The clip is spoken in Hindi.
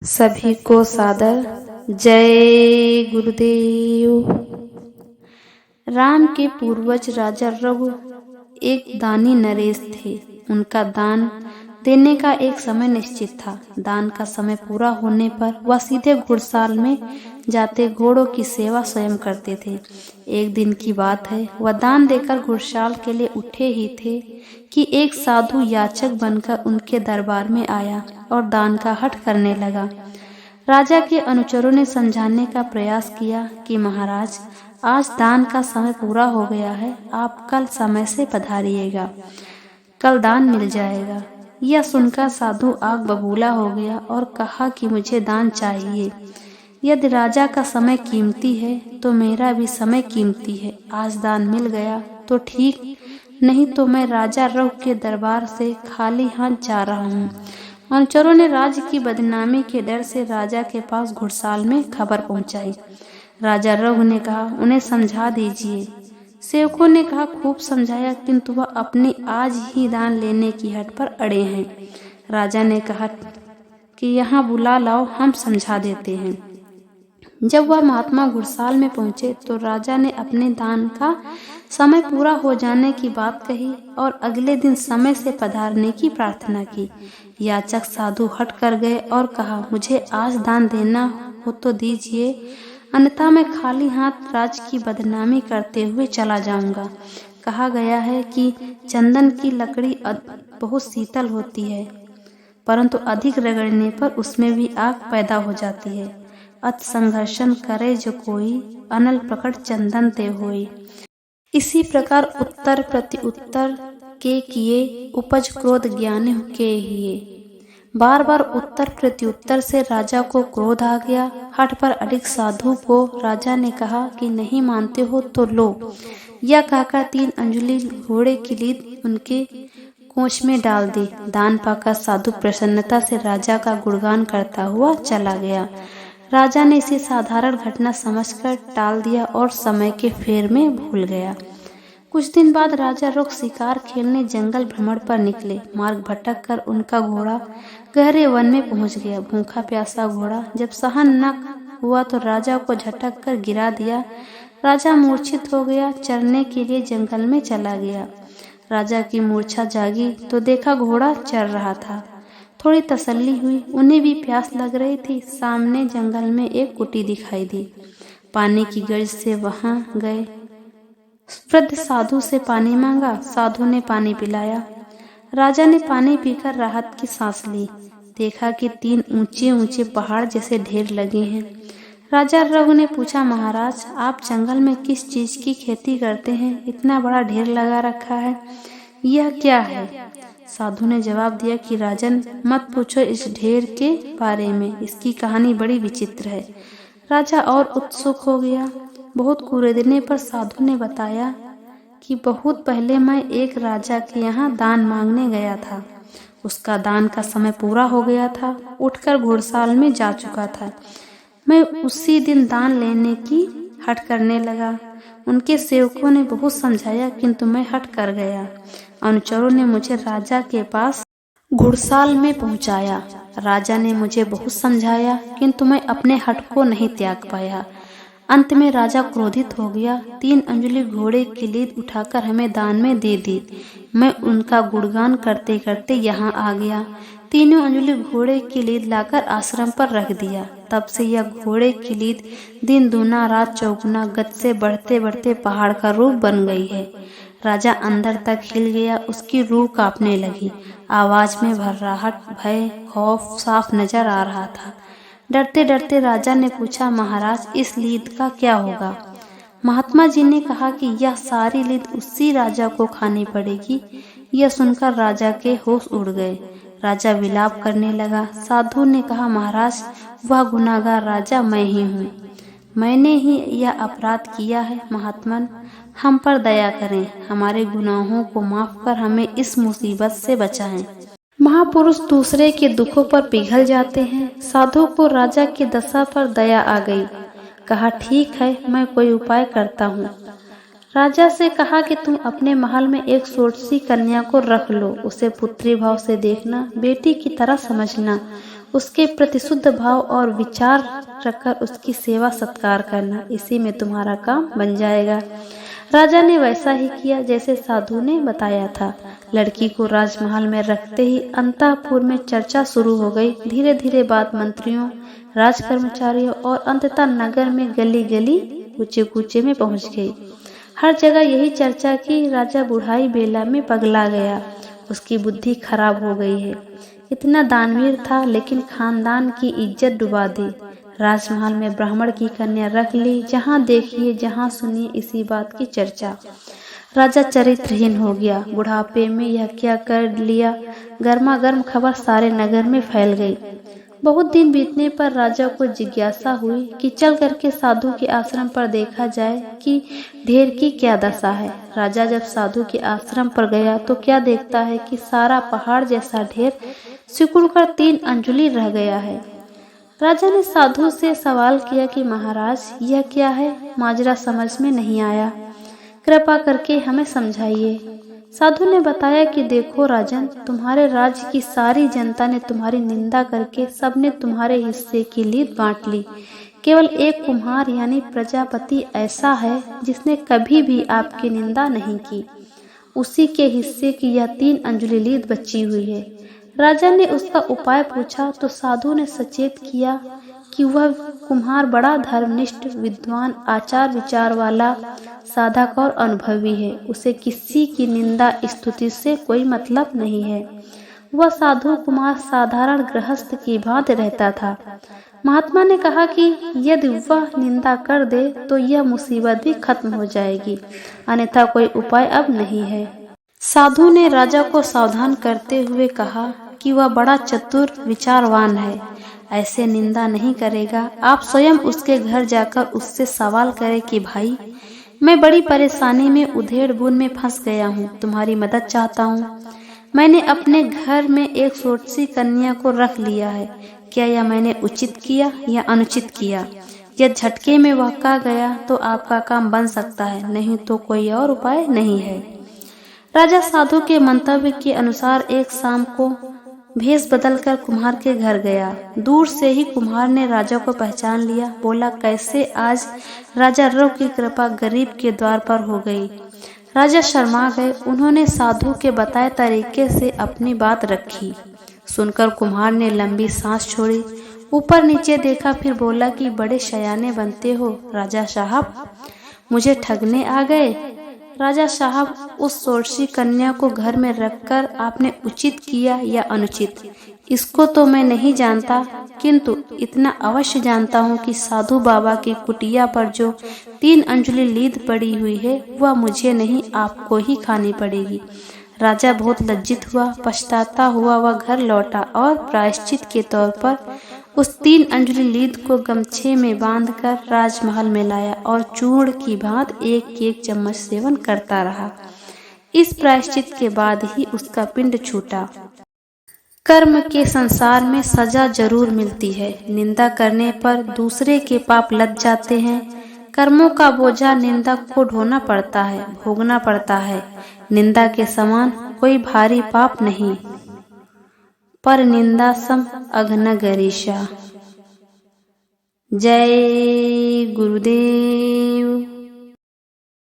सभी को सादर जय गुरुदेव। राम के पूर्वज राजा रघु एक दानी नरेश थे। उनका दान देने का एक समय निश्चित था। दान का समय पूरा होने पर वह सीधे घुड़साल में जाते घोड़ों की सेवा स्वयं करते थे। एक दिन की बात है, वह दान देकर घुड़साल के लिए उठे ही थे कि एक साधु याचक बनकर उनके दरबार में आया और दान का हठ करने लगा। राजा के अनुचरों ने समझाने का प्रयास किया कि महाराज, आज दान का समय पूरा हो गया है, आप कल समय से पधारिएगा, कल दान मिल जाएगा। यह सुनकर साधु आग बबूला हो गया और कहा कि मुझे दान चाहिए। यदि राजा का समय कीमती है तो मेरा भी समय कीमती है। आज दान मिल गया तो ठीक, नहीं तो मैं राजा रघु के दरबार से खाली हाथ जा रहा हूँ। अनुचरों ने राज्य की बदनामी के डर से राजा के पास घुड़साल में खबर पहुंचाई। राजा रघु ने कहा, उन्हें समझा दीजिए। सेवकों ने कहा, खूब समझाया, किंतु वह अपनी आज ही दान लेने की हट पर अड़े हैं। राजा ने कहा कि यहाँ बुला लाओ, हम समझा देते हैं। जब वह महात्मा घुड़साल में पहुंचे तो राजा ने अपने दान का समय पूरा हो जाने की बात कही और अगले दिन समय से पधारने की प्रार्थना की। याचक साधु हट कर गए और कहा, मुझे आज दान देना हो तो दीजिए, अन्यथा मैं खाली हाथ राज की बदनामी करते हुए चला जाऊंगा। कहा गया है कि चंदन की लकड़ी बहुत शीतल होती है, परंतु अधिक रगड़ने पर उसमें भी आग पैदा हो जाती है। अत संघर्षण करे जो कोई, अनल प्रकट चंदन ते होई। इसी प्रकार उत्तर प्रति उत्तर के किए, उपज क्रोध ज्ञानी के हिये। बार बार उत्तर प्रत्युत्तर से राजा को क्रोध आ गया। हठ पर अडिग साधु को राजा ने कहा कि नहीं मानते हो तो लो। यह कहकर 3 अंजुलि घोड़े की लीद उनके कोच में डाल दी। दान पाकर साधु प्रसन्नता से राजा का गुणगान करता हुआ चला गया। राजा ने इसे साधारण घटना समझकर टाल दिया और समय के फेर में भूल गया। कुछ दिन बाद राजा रघु शिकार खेलने जंगल भ्रमण पर निकले। मार्ग भटक कर उनका घोड़ा गहरे वन में पहुंच गया। भूखा प्यासा घोड़ा जब सहन न हुआ तो राजा को झटक कर गिरा दिया। राजा मूर्छित हो गया, चरने के लिए जंगल में चला गया। राजा की मूर्छा जागी तो देखा घोड़ा चर रहा था। थोड़ी तसल्ली हुई, उन्हें भी प्यास लग रही थी। सामने जंगल में एक कुटी दिखाई दी। पानी की गर्ज से वहां गए। वृद्ध साधु से पानी मांगा। साधु ने पानी पिलाया। राजा ने पानी पीकर राहत की सांस ली। देखा कि 3 ऊंचे ऊंचे पहाड़ जैसे ढेर लगे हैं। राजा रघु ने पूछा, महाराज, आप जंगल में किस चीज की खेती करते हैं? इतना बड़ा ढेर लगा रखा है, यह क्या है? साधु ने जवाब दिया कि राजन, मत पूछो इस ढेर के बारे में, इसकी कहानी बड़ी विचित्र है। राजा और उत्सुक हो गया। बहुत कुरेदने पर साधु ने बताया कि बहुत पहले मैं एक राजा के यहाँ दान मांगने गया था। उसका दान का समय पूरा हो गया था, उठकर घुड़साल में जा चुका था। मैं उसी दिन दान लेने की हट करने लगा। उनके सेवकों ने बहुत समझाया, किंतु मैं हट कर गया। अनुचरों ने मुझे राजा के पास घुड़साल में पहुंचाया। राजा ने मुझे बहुत समझाया, किंतु मैं अपने हट को नहीं त्याग पाया। अंत में राजा क्रोधित हो गया। 3 अंजुलि घोड़े की लीद उठाकर हमें दान में दे दी। मैं उनका गुणगान करते करते यहाँ आ गया। 3 अंजुलि घोड़े की लीद लाकर आश्रम पर रख दिया। तब से यह घोड़े की लीद दिन दूना रात चौगुना गति से बढ़ते बढ़ते पहाड़ का रूप बन गई है। राजा अंदर तक हिल गया। उसकी रूह कांपने लगी। आवाज में भर्राहट, भय, खौफ साफ नजर आ रहा था। डरते डरते राजा ने पूछा, महाराज, इस लीद का क्या होगा? महात्मा जी ने कहा कि यह सारी लीद उसी राजा को खानी पड़ेगी। यह सुनकर राजा के होश उड़ गए। राजा विलाप करने लगा। साधु ने कहा, महाराज, वह गुनाहगार राजा मैं ही हूँ। मैंने ही यह अपराध किया है। महात्मन, हम पर दया करें, हमारे गुनाहों को माफ कर हमें इस मुसीबत से बचाएं। महापुरुष दूसरे के दुखों पर पिघल जाते हैं। साधु को राजा की दशा पर दया आ गई। कहा, ठीक है, मैं कोई उपाय करता हूँ। राजा से कहा कि तुम अपने महल में एक छोटी कन्या को रख लो। उसे पुत्री भाव से देखना, बेटी की तरह समझना। उसके प्रति शुद्ध भाव और विचार रखकर उसकी सेवा सत्कार करना, इसी में तुम्हारा काम बन जाएगा। राजा ने वैसा ही किया जैसे साधु ने बताया था। लड़की को राजमहल में रखते ही अंतःपुर में चर्चा शुरू हो गई। धीरे धीरे बात मंत्रियों, राज कर्मचारियों और अंततः नगर में गली गली, कूचे कूचे में पहुंच गई। हर जगह यही चर्चा की राजा बुढ़ाई बेला में पगला गया, उसकी बुद्धि खराब हो गई है। इतना दानवीर था लेकिन खानदान की इज्जत डुबा दी। राजमहल में ब्राह्मण की कन्या रख ली, जहाँ देखिए जहाँ सुनिए इसी बात की चर्चा। राजा चरित्रहीन हो गया। बुढ़ापे में यह क्या कर लिया, गर्मा गर्म खबर सारे नगर में फैल गई। बहुत दिन बीतने पर राजा को जिज्ञासा हुई कि चल करके साधु के आश्रम पर देखा जाए कि ढेर की क्या दशा है। राजा जब साधु के आश्रम पर गया तो क्या देखता है कि सारा पहाड़ जैसा ढेर सिकुड़कर 3 अंजुली रह गया है। राजा ने साधु से सवाल किया कि महाराज यह क्या है, माजरा समझ में नहीं आया, कृपा करके हमें समझाइए। साधु ने बताया कि देखो राजन, तुम्हारे राज्य की सारी जनता ने तुम्हारी निंदा करके सबने तुम्हारे हिस्से की लीद बांट ली। केवल एक कुम्हार यानी प्रजापति ऐसा है जिसने कभी भी आपकी निंदा नहीं की। उसी के हिस्से की यह 3 अंजुली लीद बची हुई है। राजा ने उसका उपाय पूछा तो साधु ने सचेत किया कि वह कुम्हार बड़ा धर्मनिष्ठ, विद्वान, आचार विचार वाला, साधक और अनुभवी है। उसे किसी की निंदा स्तुति से कोई मतलब नहीं है। वह साधु कुमार साधारण गृहस्थ की भांति रहता था। महात्मा ने कहा कि यदि वह निंदा कर दे तो यह मुसीबत भी खत्म हो जाएगी, अन्यथा कोई उपाय अब नहीं है। साधु ने राजा को सावधान करते हुए कहा कि वह बड़ा चतुर विचारवान है, ऐसे निंदा नहीं करेगा। आप स्वयं उसके घर जाकर उससे सवाल करें कि भाई, मैं बड़ी परेशानी में उधेड़ बुन में फंस गया हूँ, तुम्हारी मदद चाहता हूँ। मैंने अपने घर में एक छोटी कन्या को रख लिया है, क्या यह मैंने उचित किया या अनुचित किया? यदि झटके में वह कह गया तो आपका काम बन सकता है, नहीं तो कोई और उपाय नहीं है। राजा साधु के मंतव्य के अनुसार एक शाम को भेष बदलकर कुम्हार के घर गया। दूर से ही कुम्हार ने राजा को पहचान लिया। बोला, कैसे आज राजा रव की कृपा गरीब के द्वार पर हो गई। राजा शर्मा गए। उन्होंने साधु के बताए तरीके से अपनी बात रखी। सुनकर कुम्हार ने लंबी सांस छोड़ी, ऊपर नीचे देखा, फिर बोला कि बड़े शयाने बनते हो राजा साहब, मुझे ठगने आ गए। राजा साहब, उस सोरसी कन्या को घर में रखकर आपने उचित किया या अनुचित, इसको तो मैं नहीं जानता, किंतु इतना अवश्य जानता हूँ कि साधु बाबा की कुटिया पर जो 3 अंजुली लीद पड़ी हुई है वह मुझे नहीं, आपको ही खानी पड़ेगी। राजा बहुत लज्जित हुआ। पछताता हुआ वह घर लौटा और प्रायश्चित के तौर पर उस 3 अंजुली लीद को गमछे में बांधकर राजमहल में लाया और चूर्ण की भांति एक चम्मच सेवन करता रहा। इस प्रायश्चित के बाद ही उसका पिंड छूटा। कर्म के संसार में सजा जरूर मिलती है। निंदा करने पर दूसरे के पाप लद जाते हैं। कर्मों का बोझा निंदक को ढोना पड़ता है, भोगना पड़ता है। निंदा के समान कोई भारी पाप नहीं। पर निंदा सम अघन गरीशा। जय गुरुदेव।